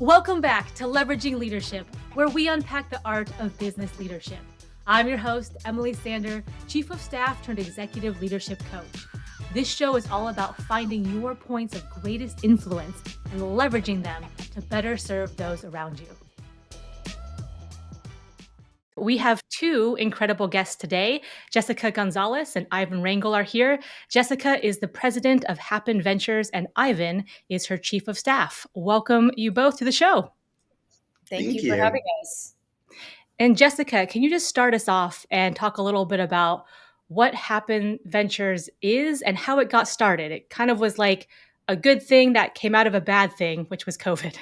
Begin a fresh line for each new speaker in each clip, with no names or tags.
Welcome back to Leveraging Leadership, where we unpack the art of business leadership. I'm your host, Emily Sander, Chief of Staff turned Executive Leadership Coach. This show is all about finding your points of greatest influence and leveraging them to better serve those around you. We have two incredible guests today. Jessica Gonzalez and Ivan Rangel are here. Jessica is the president of Happen Ventures, and Ivan is her chief of staff. Welcome you both to the show.
Thank
Thank
you for
you.
having us.
And Jessica, can you just start us off and talk a little bit about what Happen Ventures is and how it got started? It kind of was like a good thing that came out of a bad thing, which was COVID.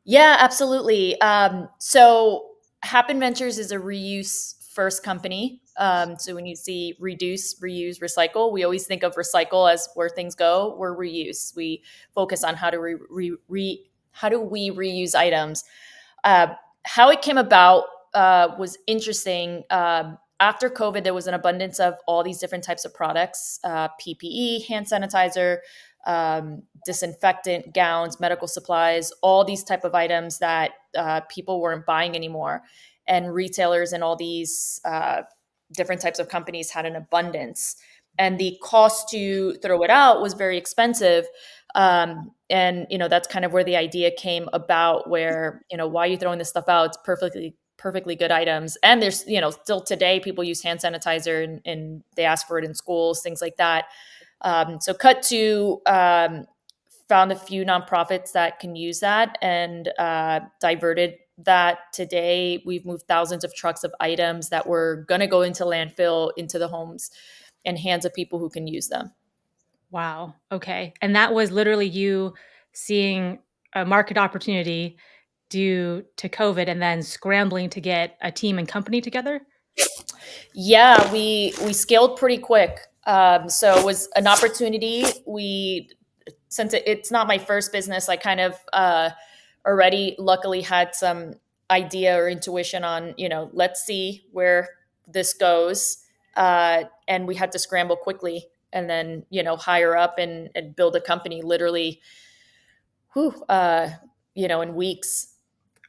Yeah, absolutely. So Happen Ventures is a reuse first company. So when you see reduce, reuse, recycle, we always think of recycle as where things go. We're reuse. We focus on how do we reuse items. Uh, how it came about was interesting. After COVID, there was an abundance of all these different types of products: PPE, hand sanitizer, disinfectant, gowns, medical supplies, all these type of items that people weren't buying anymore, and retailers and all these different types of companies had an abundance, and the cost to throw it out was very expensive. And that's kind of where the idea came about, where why are you throwing this stuff out? It's perfectly good items, and there's still today people use hand sanitizer, and they ask for it in schools, things like that. So cut to found a few nonprofits that can use that, and diverted that. Today we've moved thousands of trucks of items that were going to go into landfill into the homes and hands of people who can use them.
Wow. Okay. And that was literally you seeing a market opportunity due to COVID and then scrambling to get a team and company together?
Yeah, we scaled pretty quick. So it was an opportunity. Since it's not my first business, I kind of already luckily had some idea or intuition on, let's see where this goes. And we had to scramble quickly, and then, hire up and build a company literally, whew, in weeks.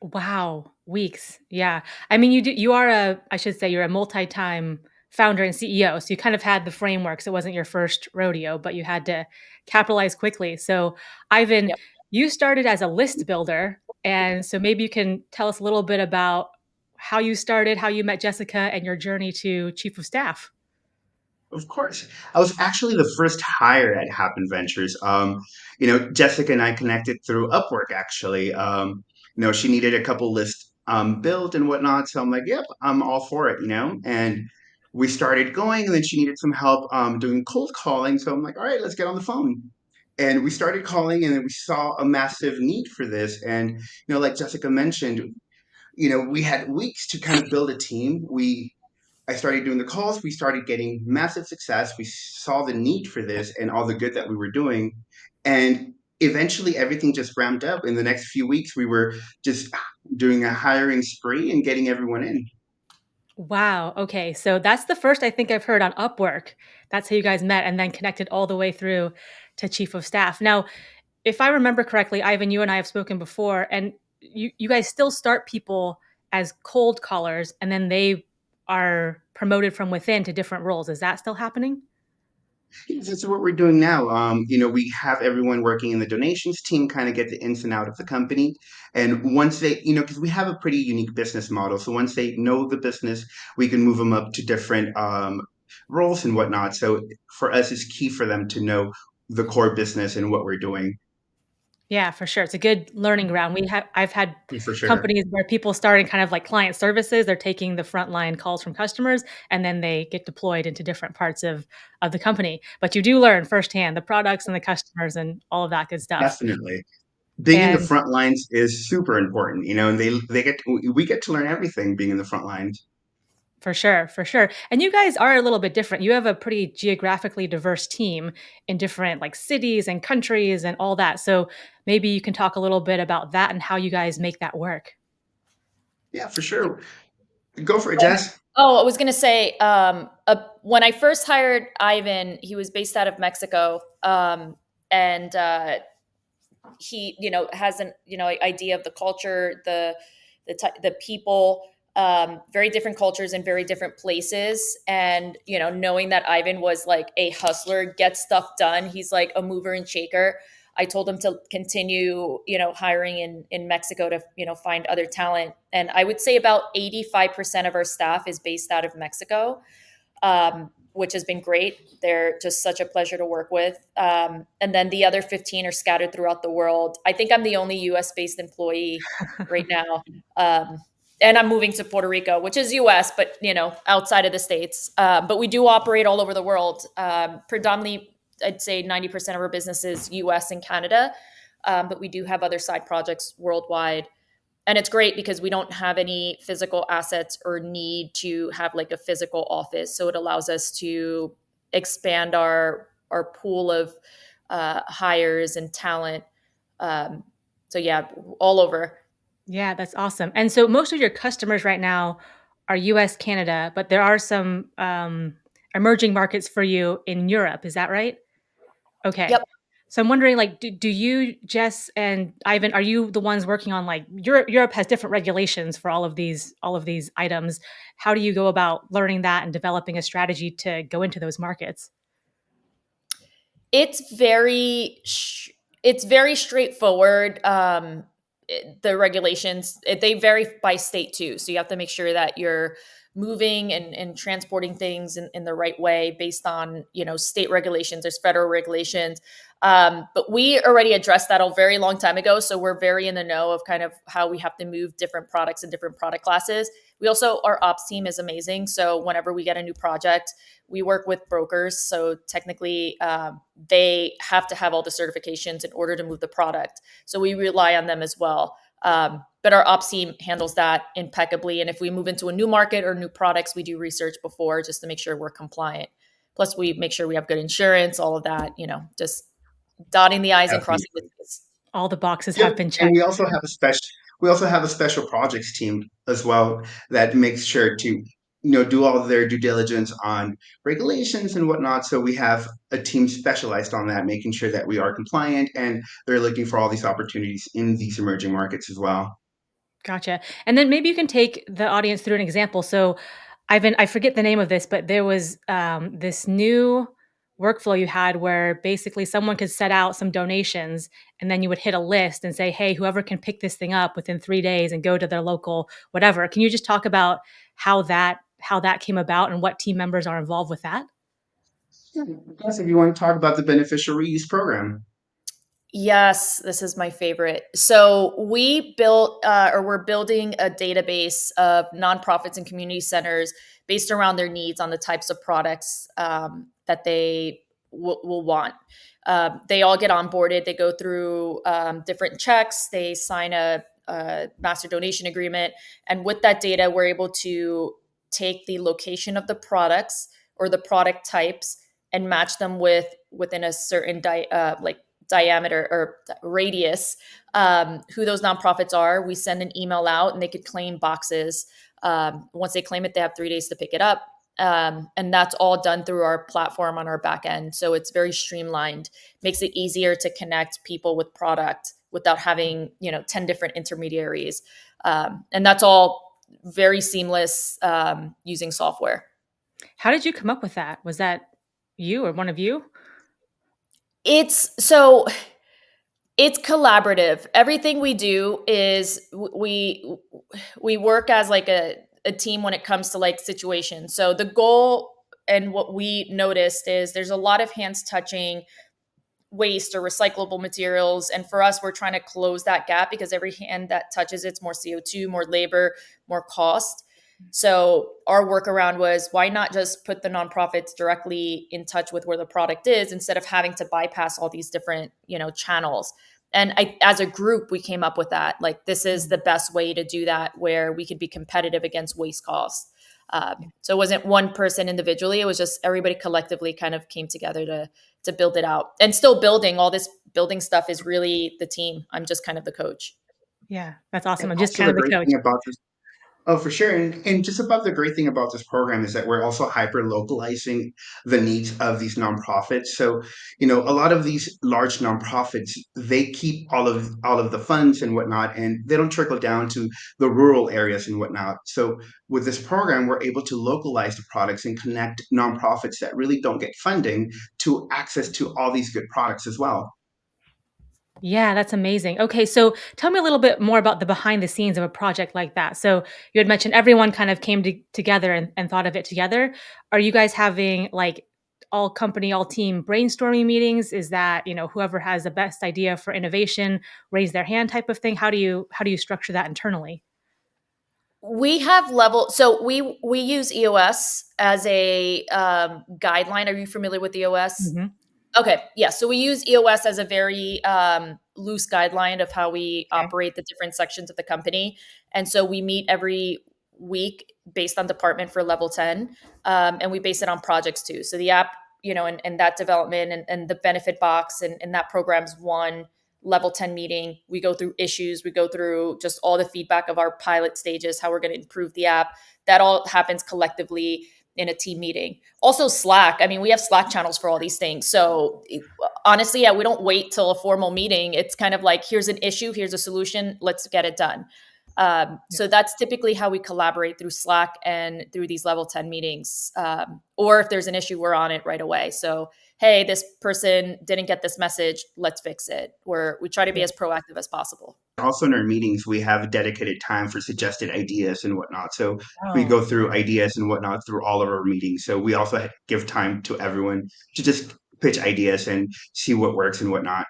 Wow, weeks. Yeah. I mean, you are I should say you're a multi-time founder and CEO. So you kind of had the frameworks. It wasn't your first rodeo, but you had to capitalize quickly. So Ivan,
Yep.
you started as a list builder. And so maybe you can tell us a little bit about how you started, how you met Jessica, and your journey to chief of staff.
Of course. I was actually the first hire at Happen Ventures. Jessica and I connected through Upwork actually. She needed a couple lists built and whatnot. So I'm like, yep, I'm all for it. And we started going, and then she needed some help doing cold calling. So I'm like, all right, let's get on the phone. And we started calling, and then we saw a massive need for this. And, like Jessica mentioned, we had weeks to kind of build a team. I started doing the calls. We started getting massive success. We saw the need for this and all the good that we were doing. And eventually everything just ramped up. In the next few weeks, we were just doing a hiring spree and getting everyone in.
Wow. Okay. So that's the first I think I've heard on Upwork. That's how you guys met and then connected all the way through to chief of staff. Now, if I remember correctly, Ivan, you and I have spoken before, and you guys still start people as cold callers and then they are promoted from within to different roles. Is that still happening?
Yes, that's what we're doing now. We have everyone working in the donations team kind of get the ins and out of the company. And once they, because we have a pretty unique business model. So once they know the business, we can move them up to different roles and whatnot. So for us, it's key for them to know the core business and what we're doing.
Yeah, for sure. It's a good learning ground. I've had
For sure.
companies where people start in kind of like client services. They're taking the frontline calls from customers and then they get deployed into different parts of the company. But you do learn firsthand the products and the customers and all of that good stuff.
Definitely. Being in the
And
front lines is super important, and they get we get to learn everything being in the front lines.
for sure, for sure. And you guys are a little bit different. You have a pretty geographically diverse team in different like cities and countries and all that. So maybe you can talk a little bit about that and how you guys make that work.
Yeah, for sure. Go for it, Jess.
Oh, I was going to say, when I first hired Ivan, he was based out of Mexico. And he has an idea of the culture, the people, very different cultures in very different places. And knowing that Ivan was like a hustler, gets stuff done, he's like a mover and shaker. I told him to continue hiring in Mexico to find other talent. And I would say about 85% of our staff is based out of Mexico, which has been great. They're just such a pleasure to work with. And then the other 15 are scattered throughout the world. I think I'm the only US based employee right now. And I'm moving to Puerto Rico, which is US, but outside of the States. But we do operate all over the world. Predominantly, I'd say 90% of our business is US and Canada. But we do have other side projects worldwide. And it's great because we don't have any physical assets or need to have like a physical office, so it allows us to expand our pool of hires and talent. um, so yeah, all over.
Yeah, that's awesome. And so most of your customers right now are US, Canada, but there are some emerging markets for you in Europe. Is that right? Okay.
Yep.
So I'm wondering, like, do you, Jess and Ivan, are you the ones working on like Europe has different regulations for all of these items. How do you go about learning that and developing a strategy to go into those markets?
It's it's very straightforward. The regulations, they vary by state too, so you have to make sure that you're moving and transporting things in the right way based on state regulations. There's federal regulations. But we already addressed that a very long time ago, so we're very in the know of kind of how we have to move different products and different product classes. We also, our ops team is amazing, so whenever we get a new project, we work with brokers. So technically, they have to have all the certifications in order to move the product. So we rely on them as well. But our ops team handles that impeccably. And if we move into a new market or new products, we do research before just to make sure we're compliant. Plus, we make sure we have good insurance, all of that, just dotting the I's and crossing the
Definitely.
T's.
All the boxes have
Yep,
been
and
checked.
we also have a special projects team as well that makes sure to do all of their due diligence on regulations and whatnot. So we have a team specialized on that, making sure that we are compliant and they're looking for all these opportunities in these emerging markets as well.
Gotcha. And then maybe you can take the audience through an example. So, I forget the name of this, but there was this new workflow you had where basically someone could set out some donations and then you would hit a list and say, hey, whoever can pick this thing up within 3 days and go to their local whatever. Can you just talk about how that came about and what team members are involved with that?
Yeah, I guess if you want to talk about the beneficial reuse program.
Yes, this is my favorite. So we built, or we're building a database of nonprofits and community centers based around their needs on the types of products that they will want. They all get onboarded. They go through different checks. They sign a master donation agreement, and with that data, we're able to take the location of the products or the product types and match them within a certain like diameter or radius, who those nonprofits are. We send an email out and they could claim boxes. Once they claim it, they have 3 days to pick it up. And that's all done through our platform on our back end. So it's very streamlined, makes it easier to connect people with product without having, 10 different intermediaries. And that's all very seamless using software.
How did you come up with that? Was that you or one of you?
It's so It's collaborative. Everything we do is we work as like a team when it comes to like situations. So the goal and what we noticed is there's a lot of hands touching waste or recyclable materials, and for us we're trying to close that gap because every hand that touches it's more CO2, more labor, more cost. So our workaround was, why not just put the nonprofits directly in touch with where the product is instead of having to bypass all these different channels. And as a group we came up with that, like, this is the best way to do that where we could be competitive against waste costs. So it wasn't one person individually, it was just everybody collectively kind of came together to build it out. And still building all this building stuff is really the team. I'm just kind of the coach.
Yeah, that's awesome.
And
I'm just
also
kind
the
of the
great
coach.
thing about this Oh, for sure. And just about the great thing about this program is that we're also hyper localizing the needs of these nonprofits. So, a lot of these large nonprofits, they keep all of the funds and whatnot, and they don't trickle down to the rural areas and whatnot. So with this program, we're able to localize the products and connect nonprofits that really don't get funding to access to all these good products as well.
Yeah, that's amazing. Okay, so tell me a little bit more about the behind the scenes of a project like that. So you had mentioned everyone kind of came together and thought of it together. Are you guys having like all company, all team brainstorming meetings? Is that, whoever has the best idea for innovation, raise their hand type of thing? How do you structure that internally?
We have level, so we use EOS as a guideline. Are you familiar with EOS?
Hmm.
Okay, yeah. So we use EOS as a very loose guideline of how we
Okay.
operate the different sections of the company, and so we meet every week based on department for level 10, and we base it on projects too. So the app, and that development and the benefit box and that program's one level 10 meeting. We go through issues, we go through just all the feedback of our pilot stages, how we're going to improve the app. That all happens collectively in a team meeting. Also Slack. I mean, we have Slack channels for all these things. So honestly, yeah, we don't wait till a formal meeting. It's kind of like, here's an issue, here's a solution, let's get it done. So that's typically how we collaborate through Slack and through these level 10 meetings. Or if there's an issue, we're on it right away. So, hey, this person didn't get this message, let's fix it. We try to be
Yeah.
as proactive as possible.
Also, in our meetings, we have dedicated time for suggested ideas and whatnot. So we
Oh.
go through ideas and whatnot through all of our meetings. So we also give time to everyone to just pitch ideas and see what works and whatnot.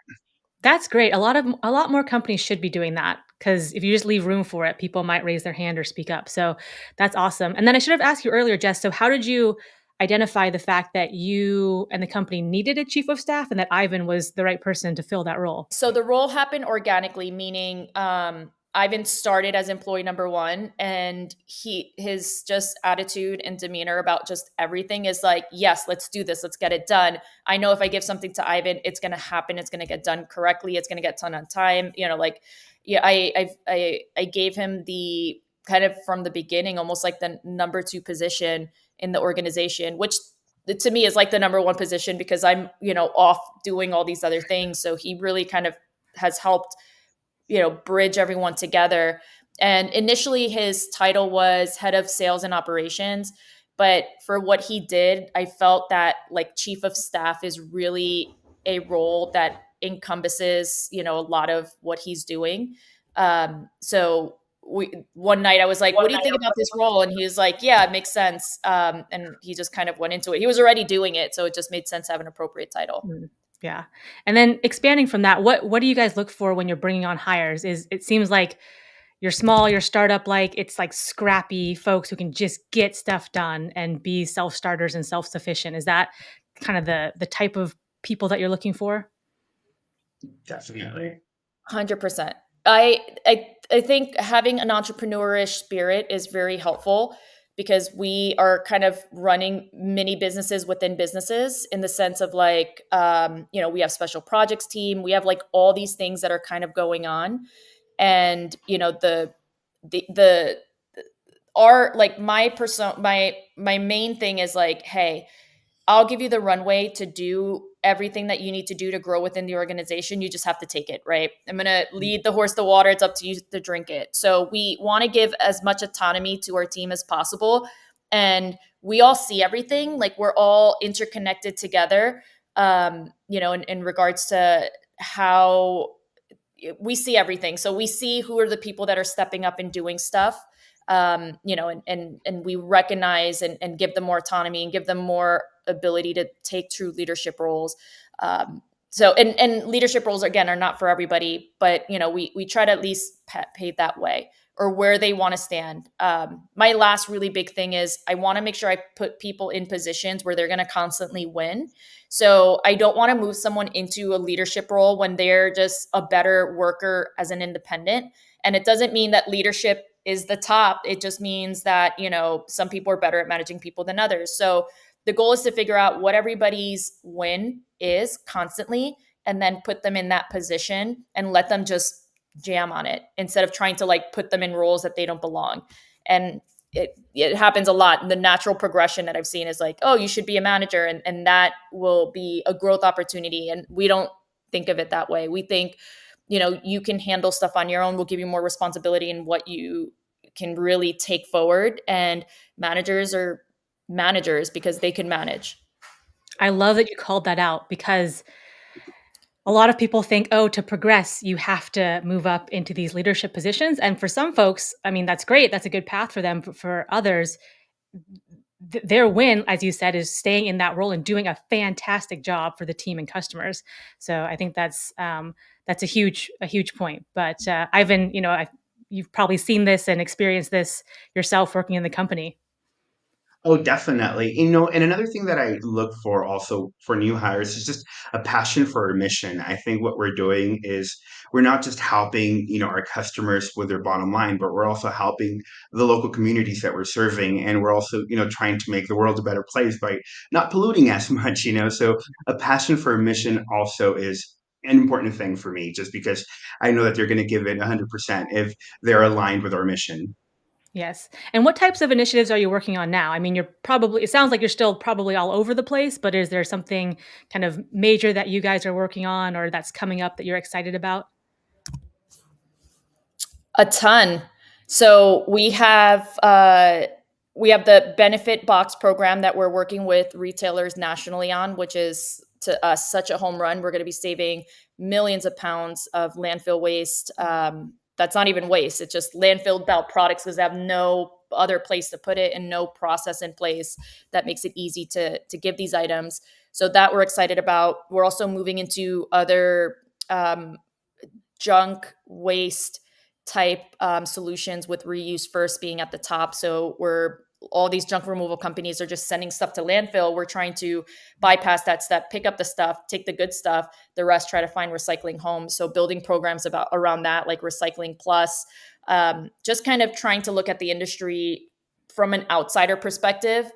That's great. A lot more companies should be doing that because if you just leave room for it, people might raise their hand or speak up. So that's awesome. And then I should have asked you earlier, Jess. So how did you identify the fact that you and the company needed a chief of staff and that Ivan was the right person to fill that role?
So the role happened organically, meaning Ivan started as employee number one, and his just attitude and demeanor about just everything is like, yes, let's do this, let's get it done. I know if I give something to Ivan, it's going to happen, it's going to get done correctly, it's going to get done on time. Like, yeah, I gave him the kind of from the beginning, almost like the number two position in the organization, which to me is like the number one position because I'm, off doing all these other things. So he really kind of has helped, bridge everyone together. And initially his title was head of sales and operations. But for what he did, I felt that like chief of staff is really a role that encompasses, a lot of what he's doing. So one night I was like, "What do you think about this role?" And he was like, "Yeah, it makes sense." And he just kind of went into it. He was already doing it, so it just made sense to have an appropriate title.
Mm, yeah. And then expanding from that, what do you guys look for when you're bringing on hires? Is it seems like you're small, you're startup like it's like scrappy folks who can just get stuff done and be self-starters and self-sufficient. Is that kind of the type of people that you're looking for?
Definitely.
100%. I think having an entrepreneurish spirit is very helpful because we are kind of running mini businesses within businesses in the sense of like, we have special projects team, we have like all these things that are kind of going on, and the our like my person my main thing is like, hey, I'll give you the runway to do everything that you need to do to grow within the organization. You just have to take it, right? I'm going to lead the horse to water. It's up to you to drink it. So we want to give as much autonomy to our team as possible. And we all see everything. Like we're all interconnected together, in regards to how we see everything. So we see who are the people that are stepping up and doing stuff, and we recognize and give them more autonomy and give them more ability to take true leadership roles. And leadership roles again are not for everybody, but we try to at least pave that way or where they want to stand. My last really big thing is I want to make sure I put people in positions where they're going to constantly win. So I don't want to move someone into a leadership role when they're just a better worker as an independent. And it doesn't mean that leadership is the top. It just means that, some people are better at managing people than others. So the goal is to figure out what everybody's win is constantly and then put them in that position and let them just jam on it instead of trying to like put them in roles that they don't belong. And it happens a lot. The natural progression that I've seen is like, oh, you should be a manager, and that will be a growth opportunity. And we don't think of it that way. We think, you can handle stuff on your own. We'll give you more responsibility in what you can really take forward. And managers are managers because they can manage.
I love that you called that out because a lot of people think, oh, to progress, you have to move up into these leadership positions. And for some folks, I mean, that's great. That's a good path for them. For others, their win, as you said, is staying in that role and doing a fantastic job for the team and customers. So I think that's a huge point. But Ivan, you've probably seen this and experienced this yourself working in the company.
Oh, definitely. And another thing that I look for also for new hires is just a passion for our mission. I think what we're doing is we're not just helping, our customers with their bottom line, but we're also helping the local communities that we're serving. And we're also, trying to make the world a better place by not polluting as much. So a passion for a mission also is an important thing for me, just because I know that they're going to give it 100% if they're aligned with our mission.
Yes. And what types of initiatives are you working on now? I mean, it sounds like you're still probably all over the place, but is there something kind of major that you guys are working on or that's coming up that you're excited about?
A ton. So we have the benefit box program that we're working with retailers nationally on, which is to us such a home run. We're going to be saving millions of pounds of landfill waste. That's not even waste; it's just landfilled out products because they have no other place to put it and no process in place that makes it easy to give these items. So that we're excited about. We're also moving into other junk waste type solutions, with reuse first being at the top. So we're all these junk removal companies are just sending stuff to landfill. We're trying to bypass that step, pick up the stuff, take the good stuff, the rest try to find recycling homes. So building programs about around that, like Recycling Plus, just kind of trying to look at the industry from an outsider perspective,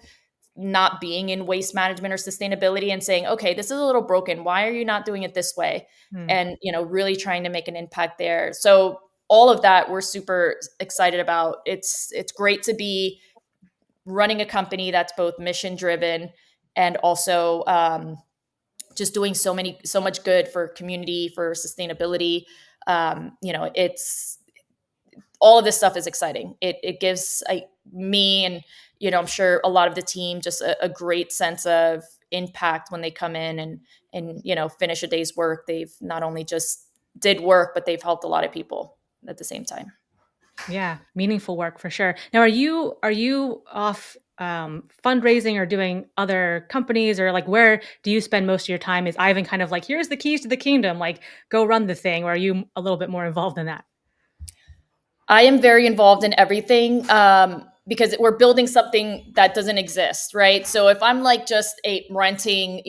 not being in waste management or sustainability, and saying, okay, this is a little broken. Why are you not doing it this way?
Hmm.
And, really trying to make an impact there. So all of that we're super excited about. It's great to be running a company that's both mission driven and also just doing so much good for community, for sustainability. It's all of this stuff is exciting. It gives me and I'm sure a lot of the team just a great sense of impact when they come in and finish a day's work. They've not only just did work, but they've helped a lot of people at the same time.
Yeah, meaningful work for sure. Now, are you off fundraising or doing other companies or like where do you spend most of your time? Is Ivan kind of like, here's the keys to the kingdom, like go run the thing, or are you a little bit more involved in that?
I am very involved in everything because we're building something that doesn't exist, right? So if I'm like just renting,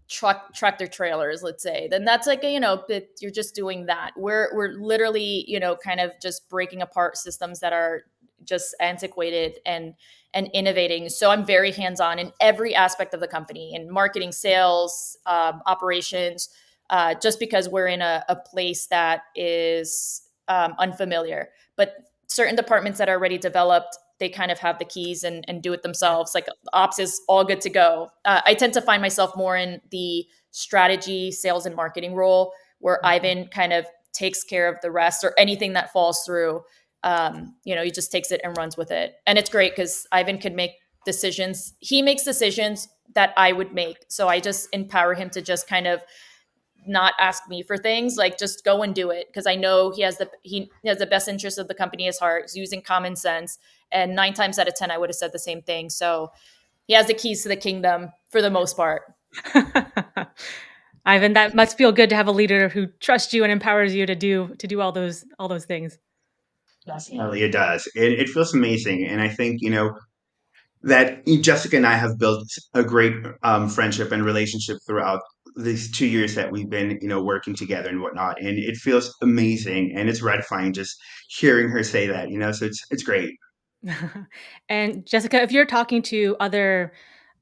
tractor trailers, let's say, then that's like you're just doing that. We're literally kind of just breaking apart systems that are just antiquated and innovating. So I'm very hands on in every aspect of the company, in marketing, sales, operations. Just because we're in a place that is unfamiliar. But certain departments that are already developed, they kind of have the keys and do it themselves. Like ops is all good to go. I tend to find myself more in the strategy, sales, and marketing role, where
Okay.
Ivan kind of takes care of the rest or anything that falls through. He just takes it and runs with it. And it's great because Ivan can make decisions. He makes decisions that I would make. So I just empower him to just kind of not ask me for things, like just go and do it, because I know he has the best interest of the company at his heart. He's using common sense, and 9 times out of 10 I would have said the same thing. So he has the keys to the kingdom for the most part.
Ivan, that must feel good to have a leader who trusts you and empowers you to do all those things.
Definitely, it does. It feels amazing, and I think that Jessica and I have built a great friendship and relationship throughout these 2 years that we've been, working together and whatnot. And it feels amazing, and it's gratifying just hearing her say that. So it's great.
And Jessica, if you're talking to other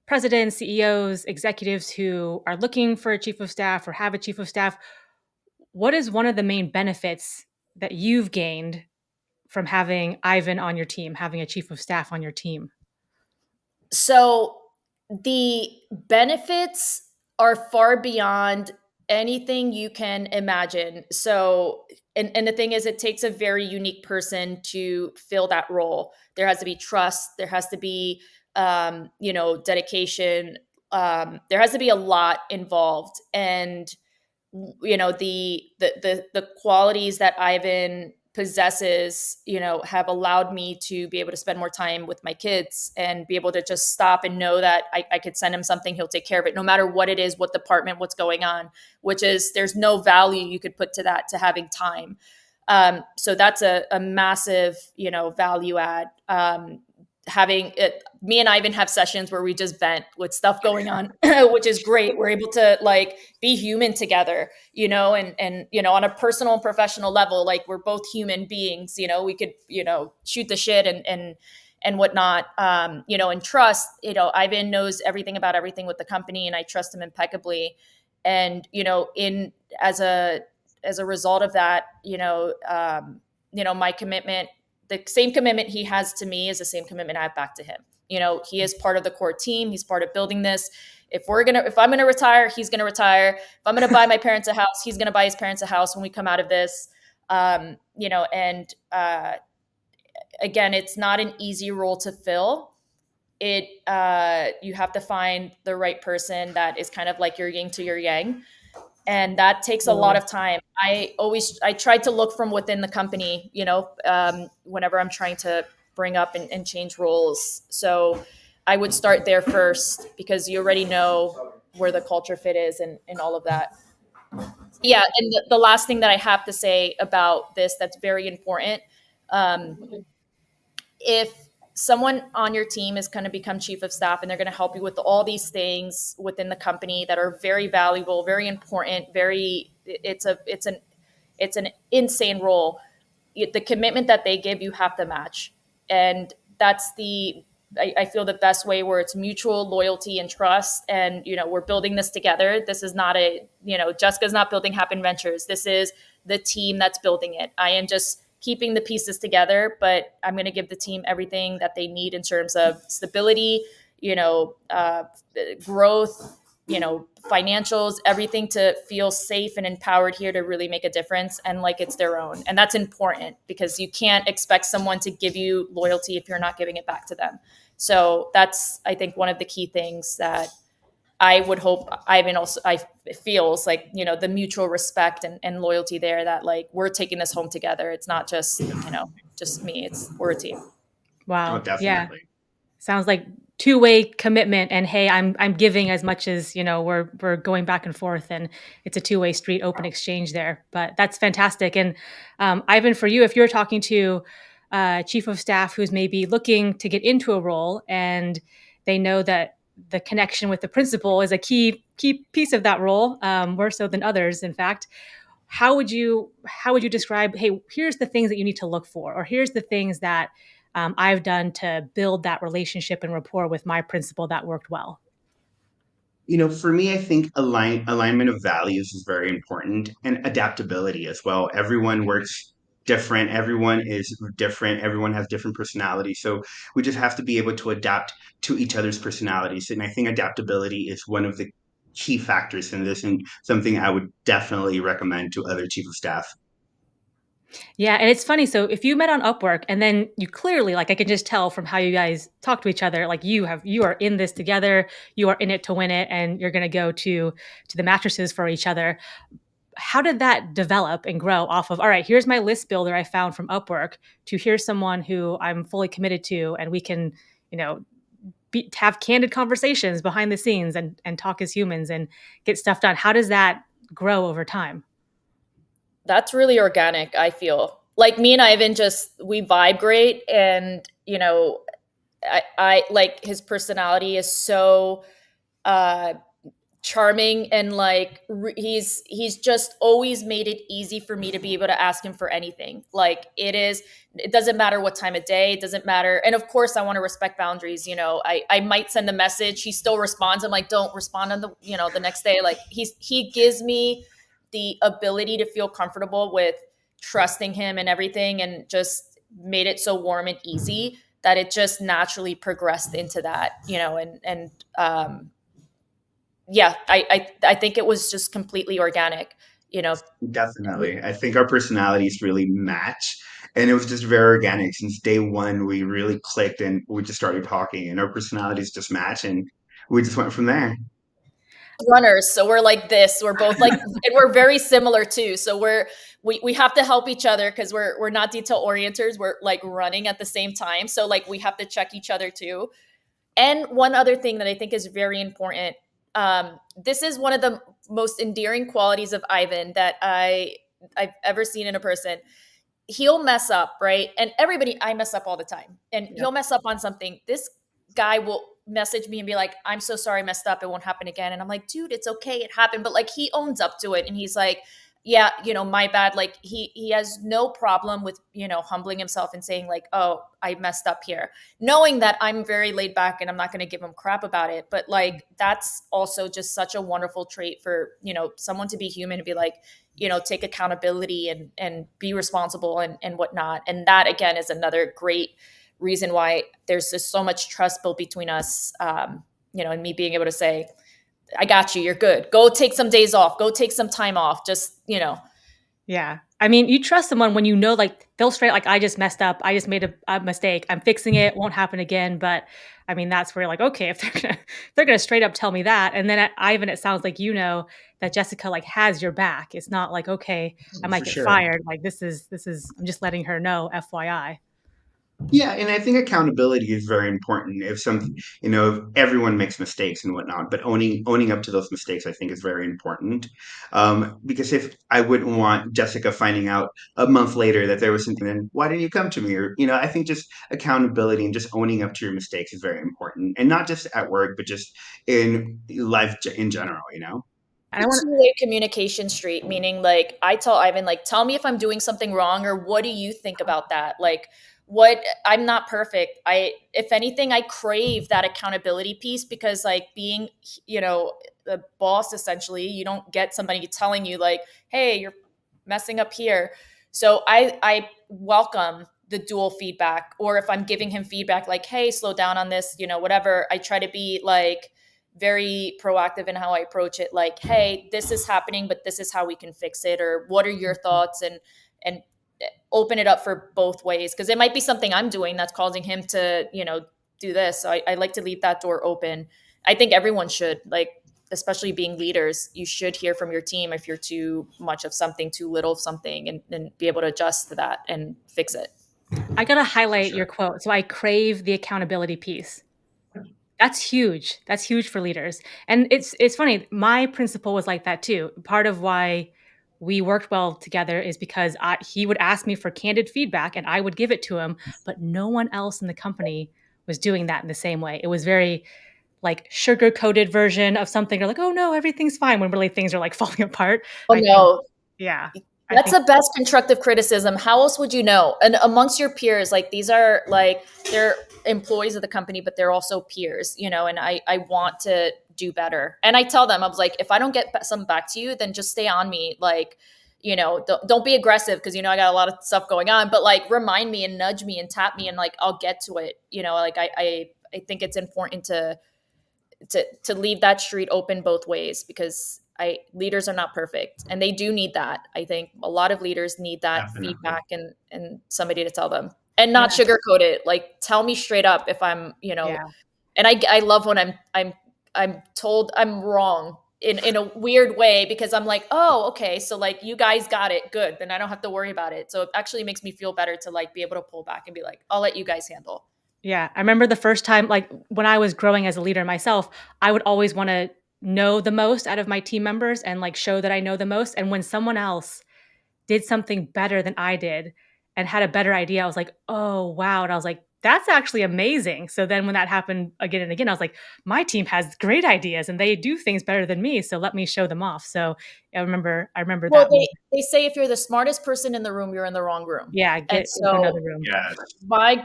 presidents, CEOs, executives who are looking for a chief of staff or have a chief of staff, what is one of the main benefits that you've gained from having Ivan on your team, having a chief of staff on your team?
So the benefits are far beyond anything you can imagine. So, and the thing is, it takes a very unique person to fill that role. There has to be trust. There has to be, dedication. There has to be a lot involved, and the qualities that Ivan possesses, have allowed me to be able to spend more time with my kids and be able to just stop and know that I could send him something, he'll take care of it, no matter what it is, what department, what's going on. Which is, there's no value you could put to that, to having time. So that's a massive, value add. Having it, me and Ivan have sessions where we just vent with stuff going on, which is great. We're able to like be human together, and on a personal and professional level, like we're both human beings. We could shoot the shit and whatnot, and trust. Ivan knows everything about everything with the company, and I trust him impeccably. And in as a result of that, my commitment, the same commitment he has to me is the same commitment I have back to him. He is part of the core team. He's part of building this. If I'm gonna retire, he's gonna retire. If I'm gonna buy my parents a house, he's gonna buy his parents a house when we come out of this. And again, it's not an easy role to fill. You have to find the right person that is kind of like your yin to your yang, and that takes a lot of time. I tried to look from within the company, whenever I'm trying to bring up and change roles. So I would start there first, because you already know where the culture fit is, and all of that. Yeah, and the last thing that I have to say about this that's very important, um, if someone on your team is going to become chief of staff and they're going to help you with all these things within the company that are very valuable, very important, it's an insane role. The commitment that they give, you have to match. And that's I feel the best way, where it's mutual loyalty and trust. And, we're building this together. This is not Jessica's not building Happen Ventures. This is the team that's building it. I am just keeping the pieces together, but I'm going to give the team everything that they need in terms of stability, growth, financials, everything, to feel safe and empowered here to really make a difference, and like it's their own. And that's important, because you can't expect someone to give you loyalty if you're not giving it back to them. So that's, I think, one of the key things that I would hope Ivan also I feels like, the mutual respect and loyalty there, that like we're taking this home together. It's not just me. We're a team.
Oh,
Wow. Yeah.
definitely.
Sounds like two-way commitment, and hey, I'm giving as much as, we're going back and forth, and it's a two-way street, open exchange there. But that's fantastic. And Ivan, for you, if you're talking to chief of staff who's maybe looking to get into a role, and they know that the connection with the principal is a key piece of that role, more so than others, in fact, how would you describe, hey, here's the things that you need to look for, or here's the things that I've done to build that relationship and rapport with my principal that worked well?
For me, I think alignment of values is very important, and adaptability as well. Everyone works different. Everyone is different. Everyone has different personalities. So we just have to be able to adapt to each other's personalities. And I think adaptability is one of the key factors in this, and something I would definitely recommend to other chief of staff.
Yeah, and it's funny. So if you met on Upwork, and then you clearly, like, I can just tell from how you guys talk to each other, like you are in this together, you are in it to win it, and you're going to go to the mattresses for each other. How did that develop and grow off of, all right, here's my list builder I found from Upwork, to here's someone who I'm fully committed to, and we can, you know, have candid conversations behind the scenes, and talk as humans and get stuff done. How does that grow over time?
That's really organic, I feel. Like me and Ivan, just we vibe great, and I like his personality is so uh charming, and like he's just always made it easy for me to be able to ask him for anything. Like it doesn't matter what time of day, it doesn't matter. And of course I want to respect boundaries. I might send a message, he still responds, I'm like, don't respond on the next day. Like he gives me the ability to feel comfortable with trusting him and everything, and just made it so warm and easy that it just naturally progressed into that, and yeah, I think it was just completely organic, you know.
Definitely. I think our personalities really match. And it was just very organic. Since day one, we really clicked and we just started talking, and our personalities just match. And we just went from there.
Runners, so we're like this, we're both like, and we're very similar too, so we have to help each other because we're not detail orienters, we're like running at the same time, so like we have to check each other too. And one other thing that I think is very important, this is one of the most endearing qualities of Ivan that I've ever seen in a person. He'll mess up, right? And everybody, I mess up all the time. And
Yep.
he'll mess up on something. This guy will message me and be like, I'm so sorry I messed up. It won't happen again. And I'm like, dude, it's okay. It happened. But like he owns up to it. And he's like, yeah, my bad. Like he has no problem with, humbling himself and saying, like, oh, I messed up here. Knowing that I'm very laid back and I'm not gonna give him crap about it. But like that's also just such a wonderful trait for, someone to be human and be like, take accountability and be responsible and whatnot. And that again is another great reason why there's just so much trust built between us. And me being able to say, I got you, you're good. Go take some days off, go take some time off. Just,
Yeah. I mean, you trust someone when you know, like, they'll straight like, "I just messed up. I just made a mistake. I'm fixing it. Won't happen again." But, I mean, that's where you're like, "Okay, if they're gonna straight up tell me that." And then at Ivan, it sounds like that Jessica, like, has your back. It's not like, "Okay, I might
For
get
sure.
fired." Like, this is I'm just letting her know, FYI.
Yeah, and I think accountability is very important. If everyone makes mistakes and whatnot, but owning up to those mistakes, I think, is very important. Because if I wouldn't want Jessica finding out a month later that there was something, then why didn't you come to me? Or I think just accountability and just owning up to your mistakes is very important, and not just at work, but just in life in general.
And I wanna
two-way communication street, meaning like I tell Ivan, like, tell me if I'm doing something wrong or what do you think about that? Like what I'm not perfect. If anything, I crave that accountability piece because like being, the boss essentially, you don't get somebody telling you like, hey, you're messing up here. So I welcome the dual feedback. Or if I'm giving him feedback like, hey, slow down on this, whatever, I try to be like very proactive in how I approach it. Like, hey, this is happening, but this is how we can fix it. Or what are your thoughts? And open it up for both ways because it might be something I'm doing that's causing him to, do this. So I like to leave that door open. I think everyone should, like, especially being leaders, you should hear from your team if you're too much of something, too little of something, and be able to adjust to that and fix it.
I gotta
For
highlight your
sure.
quote. So, "I crave the accountability piece." That's huge. That's huge for leaders. And it's funny, my principal was like that too. Part of why we worked well together is because he would ask me for candid feedback and I would give it to him, but no one else in the company was doing that in the same way. It was very like sugar-coated version of something. You're like, "Oh no, everything's fine," when really things are like falling apart.
Oh
I think
no,
yeah. I
that's
think
the best constructive criticism. How else would you know? And amongst your peers, like these are like they're employees of the company, but they're also peers, and I want to do better. And I tell them, I was like, if I don't get some back to you, then just stay on me. Like, don't be aggressive because I got a lot of stuff going on, but like remind me and nudge me and tap me and like I'll get to it. Like I think it's important to leave that street open both ways because I leaders are not perfect and they do need that. I think a lot of leaders need that
Definitely.
feedback and somebody to tell them and not
yeah,
sugarcoat it. Like tell me straight up if I'm,
yeah.
and I love when I'm told I'm wrong in a weird way because I'm like, oh, okay, so like you guys got it, good. Then I don't have to worry about it. So it actually makes me feel better to like be able to pull back and be like, I'll let you guys handle.
Yeah, I remember the first time, like, when I was growing as a leader myself, I would always wanna know the most out of my team members and, like, show that I know the most, and when someone else did something better than I did and had a better idea, I was like, "Oh, wow," and I was like, "That's actually amazing." So then when that happened again and again, I was like, "My team has great ideas, and they do things better than me, so let me show them off." So, I remember
Well,
that moment.
they say if you're the smartest person in the room, you're in the wrong room.
Yeah,
And
get into
so
another room.
Yeah.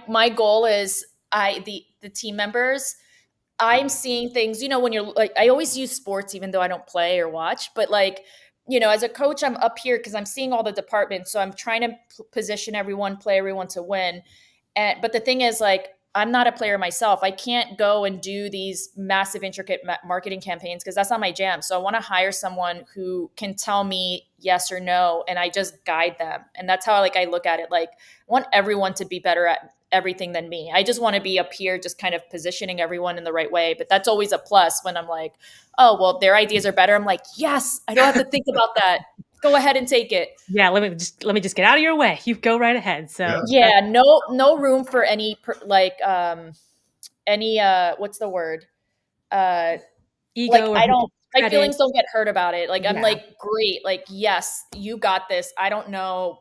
my goal is the team members, I'm seeing things, when you're like I always use sports even though I don't play or watch, but like as a coach, I'm up here because I'm seeing all the departments. So I'm trying to position everyone, play everyone to win. But the thing is, like, I'm not a player myself. I can't go and do these massive, intricate marketing campaigns because that's not my jam. So I want to hire someone who can tell me yes or no, and I just guide them. And that's how I look at it. Like, I want everyone to be better at everything than me. I just want to be up here, just kind of positioning everyone in the right way. But that's always a plus when I'm like, oh, well, their ideas are better. I'm like, yes, I don't have to think about that. Go ahead and take it.
Yeah, let me just get out of your way. You go right ahead. So
Yeah.
that's
Yeah, no room for any any what's the word? Uh like
ego or
I
who
don't
gets
my
credit.
feelings don't get hurt about it. Like I'm
Yeah,
like, great, like yes, you got this. I don't know.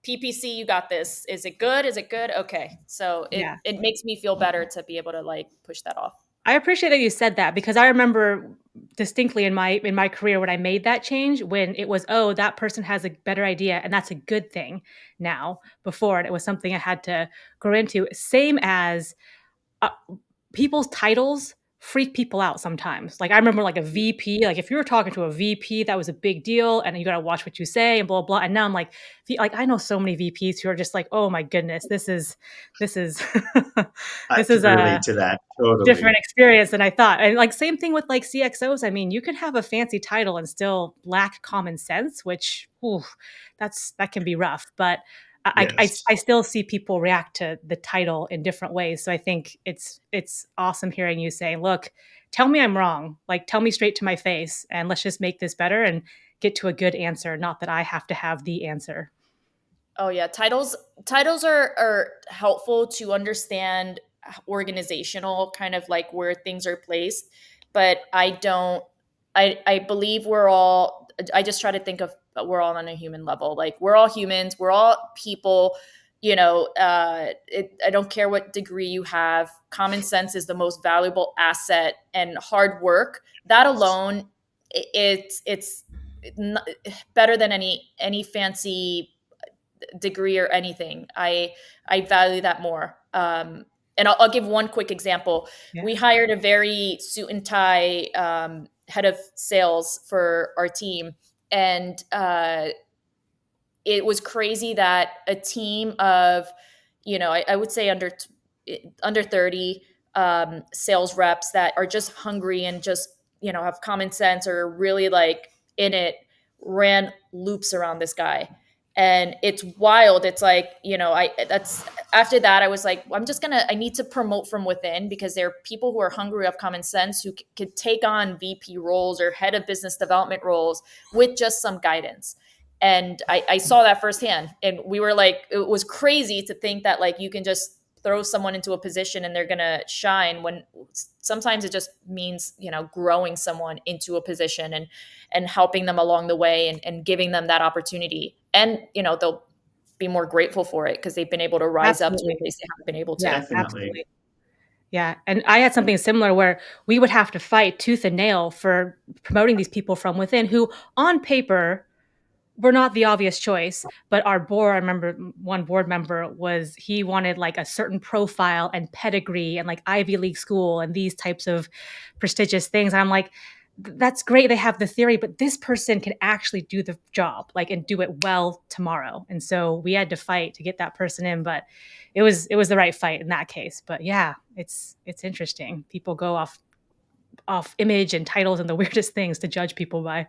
PPC, you got this. Is it good? Is it good? Okay. So it
yeah.
it makes me feel better to be able to like push that off.
I appreciate that you said that because I remember distinctly in my career when I made that change when it was, "Oh, that person has a better idea, and that's a good thing now." Before it was something I had to grow into. Same as uh, people's titles freak people out sometimes. Like I remember like a VP, like if you were talking to a VP, that was a big deal and you got to watch what you say and blah blah. And now I'm like I know so many VPs who are just like, "Oh my goodness, this is
I
this
can
is a
relate to that totally.
different experience than I thought." And like same thing with like CXOs. I mean, you could have a fancy title and still lack common sense, which that can be rough. But
Yes.
I still see people react to the title in different ways. So I think it's awesome hearing you say, "Look, tell me I'm wrong. Like tell me straight to my face, and let's just make this better and get to a good answer. Not that I have to have the answer."
Oh yeah, titles are helpful to understand organizational kind of like where things are placed, but I don't I believe we're all I just try to think of we're all on a human level. Like we're all humans, we're all people, I don't care what degree you have. Common sense is the most valuable asset and hard work. That alone it's better than any fancy degree or anything. I value that more. And I'll give one quick example.
Yeah.
We hired a very suit and tie head of sales for our team, and it was crazy that a team of, I would say under 30 sales reps that are just hungry and just, have common sense or really like in it, ran loops around this guy. And it's wild. It's like, that's after that, I was like, I'm just gonna, I need to promote from within because there are people who are hungry of common sense who could take on VP roles or head of business development roles with just some guidance. And I saw that firsthand, and we were like, it was crazy to think that like you can just throw someone into a position and they're gonna shine, when sometimes it just means, growing someone into a position and helping them along the way, and giving them that opportunity, and they'll be more grateful for it because they've been able to rise up to a
Absolutely.
place they haven't been able
Yeah,
to.
Definitely.
absolutely. Yeah, and I had something similar where we would have to fight tooth and nail for promoting these people from within who, on paper, were not the obvious choice. But our board, I remember one board member was he wanted like a certain profile and pedigree and like Ivy League school and these types of prestigious things. And I'm like, That's great. They have the theory, but this person can actually do the job, like, and do it well tomorrow." And so we had to fight to get that person in, but it was the right fight in that case. But yeah, it's interesting. People go off image and titles and the weirdest things to judge people by.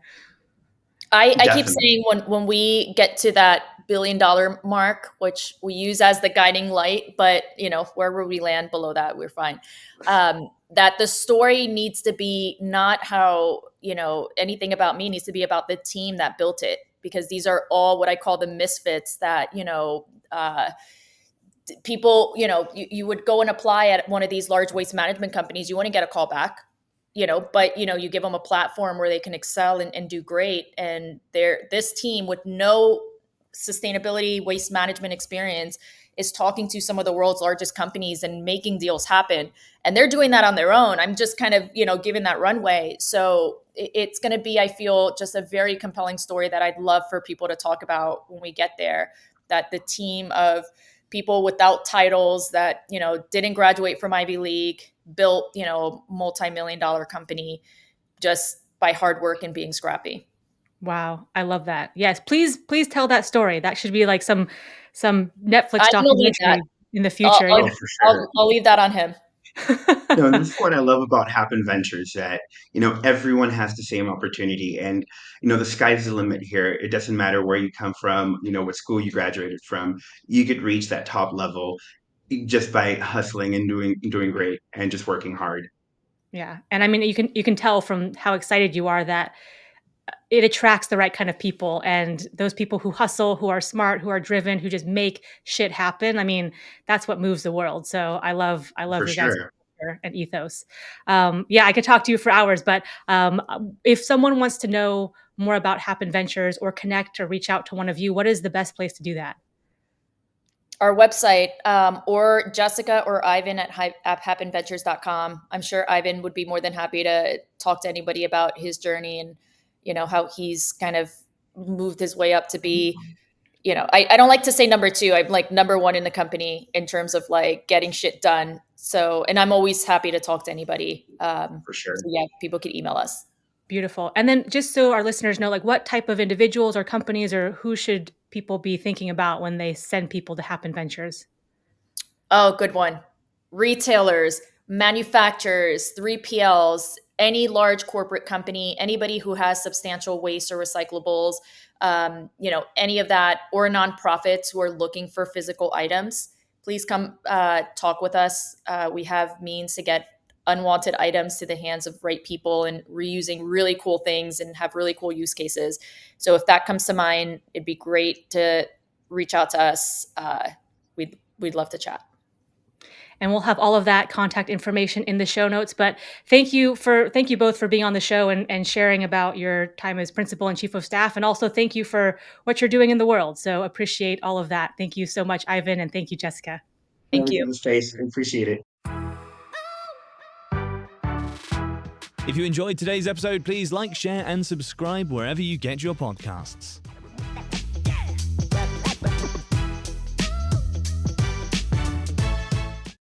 I keep
Definitely.
saying when we get to that $1 billion mark, which we use as the guiding light, but wherever we land below that, we're fine. That the story needs to be not how, anything about me, needs to be about the team that built it, because these are all what I call the misfits that, people, you would go and apply at one of these large waste management companies. You want to get a call back, but you give them a platform where they can excel and do great. And this team with no sustainability waste management experience is talking to some of the world's largest companies and making deals happen. And they're doing that on their own. I'm just kind of, giving that runway. So it's going to be, I feel, just a very compelling story that I'd love for people to talk about when we get there. That the team of people without titles that, didn't graduate from Ivy League, built, multi-million dollar company just by hard work and being scrappy.
Wow, I love that. Yes, please tell that story. That should be like some
I'm
Netflix
gonna leave that.
documentary in the
I'll,
future,
I'll,
yeah.
Oh, for sure.
I'll leave that on him.
No, and this is what I love about Happen Ventures, that everyone has the same opportunity, and the sky's the limit here. It doesn't matter where you come from, what school you graduated from. You could reach that top level just by hustling and doing great and just working hard.
Yeah, and I mean, you can tell from how excited you are that it attracts the right kind of people, and those people who hustle, who are smart, who are driven, who just make shit happen. I mean, that's what moves the world. So I love
For
your guys'
sure.
culture and ethos. Yeah, I could talk to you for hours, but if someone wants to know more about Happen Ventures or connect or reach out to one of you, what is the best place to do that?
Our website, or Jessica or Ivan at happenventures.com. I'm sure Ivan would be more than happy to talk to anybody about his journey and, how he's kind of moved his way up to be, I don't like to say number two. I'm like number one in the company in terms of like getting shit done. So, and I'm always happy to talk to anybody.
For sure.
So yeah, people can email us.
Beautiful. And then just so our listeners know, like what type of individuals or companies or who should people be thinking about when they send people to Happen Ventures?
Oh, good one. Retailers, manufacturers, 3PLs, any large corporate company, anybody who has substantial waste or recyclables, any of that, or nonprofits who are looking for physical items, please come talk with us. We have means to get unwanted items to the hands of right people and reusing really cool things and have really cool use cases. So if that comes to mind, it'd be great to reach out to us. We'd love to chat.
And we'll have all of that contact information in the show notes. But thank you both for being on the show and sharing about your time as principal and chief of staff. And also thank you for what you're doing in the world. So appreciate all of that. Thank you so much, Ivan, and thank you, Jessica.
Thank
Everything
you.
in space. I appreciate it.
If you enjoyed today's episode, please like, share, and subscribe wherever you get your podcasts.